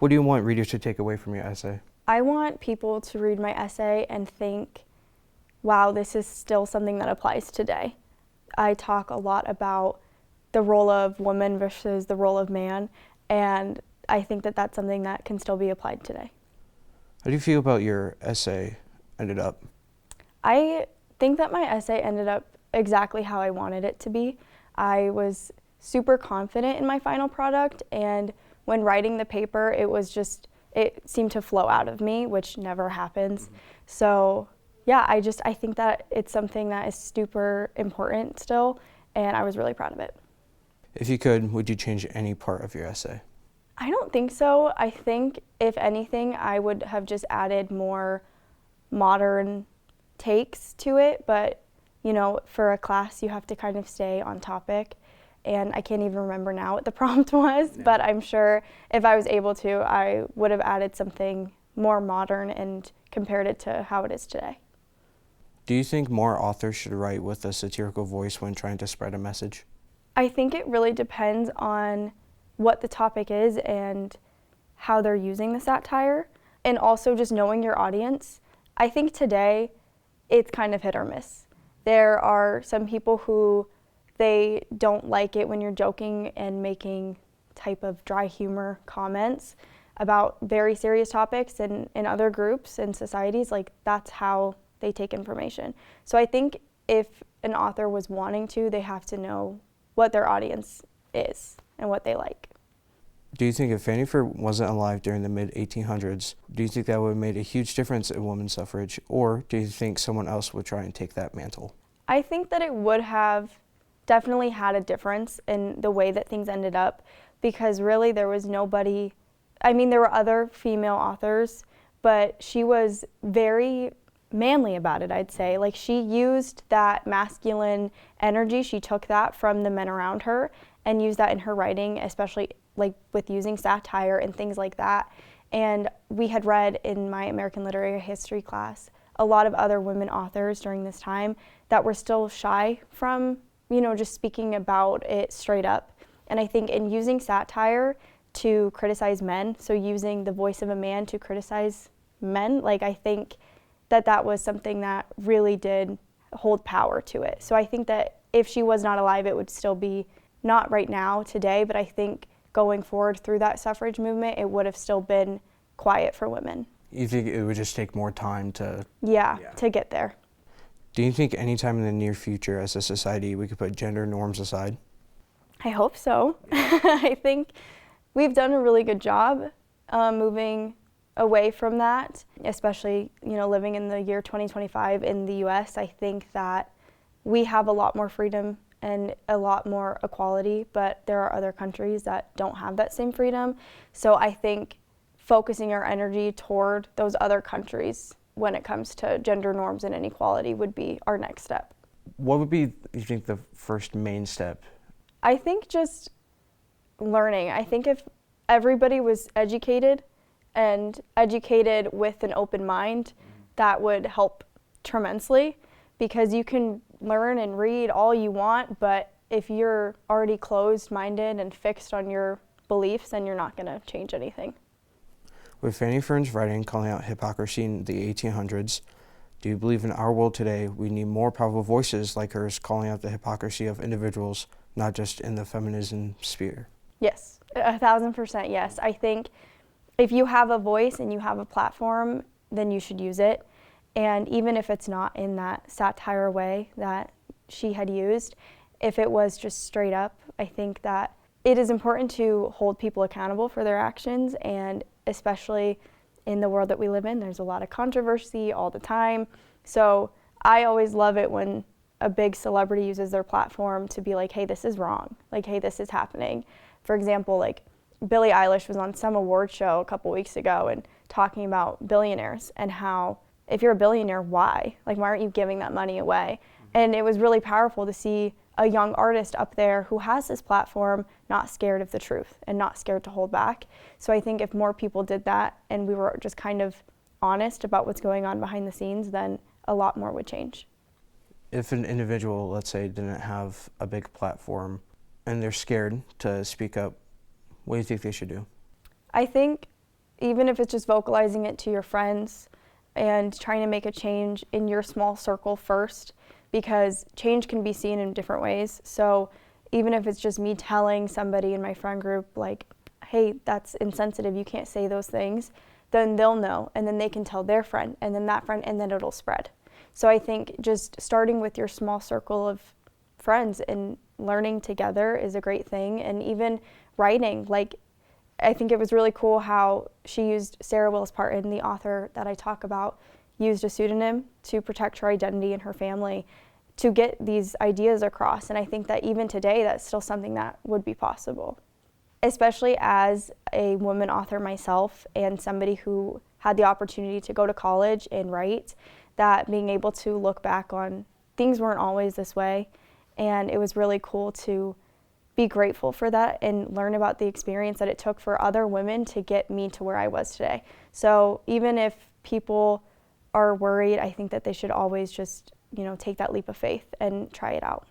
What do you want readers to take away from your essay? I want people to read my essay and think, wow, this is still something that applies today. I talk a lot about the role of woman versus the role of man, and I think that that's something that can still be applied today. How do you feel about your essay ended up? I think that my essay ended up exactly how I wanted it to be. I was super confident in my final product, and when writing the paper, it seemed to flow out of me, which never happens. So yeah, I think that it's something that is super important still, and I was really proud of it. If you could, would you change any part of your essay? I don't think so. I think if anything, I would have just added more modern takes to it, but you know, for a class you have to kind of stay on topic, and I can't even remember now what the prompt was, but I'm sure if I was able to, I would have added something more modern and compared it to how it is today. Do you think more authors should write with a satirical voice when trying to spread a message? I think it really depends on what the topic is and how they're using the satire, and also just knowing your audience. I think today it's kind of hit or miss. There are some people who they don't like it when you're joking and making type of dry humor comments about very serious topics, and in other groups and societies, like that's how they take information. So I think if an author was wanting to, they have to know what their audience is and what they like. Do you think if Fanny Fur wasn't alive during the mid-1800s, do you think that would have made a huge difference in women's suffrage, or do you think someone else would try and take that mantle? I think that it would have definitely had a difference in the way that things ended up, because really there was nobody, I mean, there were other female authors, but she was very manly about it, I'd say. Like, she used that masculine energy, she took that from the men around her and used that in her writing, especially like with using satire and things like that. And we had read in my American Literary History class a lot of other women authors during this time that were still shy from, you know, just speaking about it straight up. And I think in using satire to criticize men, so using the voice of a man to criticize men, like, I think that that was something that really did hold power to it. So I think that if she was not alive, it would still be, not right now, today, but I think going forward through that suffrage movement, it would have still been quiet for women. You think it would just take more time to... Yeah, to get there. Do you think anytime in the near future as a society we could put gender norms aside? I hope so. I think we've done a really good job moving away from that, especially, you know, living in the year 2025 in the US. I think that we have a lot more freedom and a lot more equality, but there are other countries that don't have that same freedom. So I think focusing our energy toward those other countries when it comes to gender norms and inequality would be our next step. What would be, you think, the first main step? I think just learning. I think if everybody was educated and educated with an open mind, that would help tremendously, because you can learn and read all you want, but if you're already closed-minded and fixed on your beliefs, then you're not going to change anything. With Fanny Fern's writing calling out hypocrisy in the 1800s, do you believe in our world today we need more powerful voices like hers calling out the hypocrisy of individuals, not just in the feminism sphere? Yes, 1,000% yes. I think if you have a voice and you have a platform, then you should use it. And even if it's not in that satire way that she had used, if it was just straight up, I think that it is important to hold people accountable for their actions, and especially in the world that we live in, there's a lot of controversy all the time. So I always love it when a big celebrity uses their platform to be like, hey, this is wrong. Like, hey, this is happening. For example, like Billie Eilish was on some award show a couple weeks ago and talking about billionaires and how if you're a billionaire, why? Like, why aren't you giving that money away? And it was really powerful to see a young artist up there who has this platform not scared of the truth and not scared to hold back. So I think if more people did that and we were just kind of honest about what's going on behind the scenes, then a lot more would change. If an individual, let's say, didn't have a big platform, and they're scared to speak up, what do you think they should do? I think even if it's just vocalizing it to your friends and trying to make a change in your small circle first, because change can be seen in different ways. So even if it's just me telling somebody in my friend group, like, hey, that's insensitive, you can't say those things, then they'll know, and then they can tell their friend, and then that friend, and then it'll spread. So I think just starting with your small circle of friends and learning together is a great thing. And even writing, like, I think it was really cool how she used Sarah Willis Parton, the author that I talk about, used a pseudonym to protect her identity and her family to get these ideas across. And I think that even today, that's still something that would be possible. Especially as a woman author myself and somebody who had the opportunity to go to college and write, that being able to look back on things weren't always this way. And it was really cool to be grateful for that and learn about the experience that it took for other women to get me to where I was today. So even if people are worried, I think that they should always just, take that leap of faith and try it out.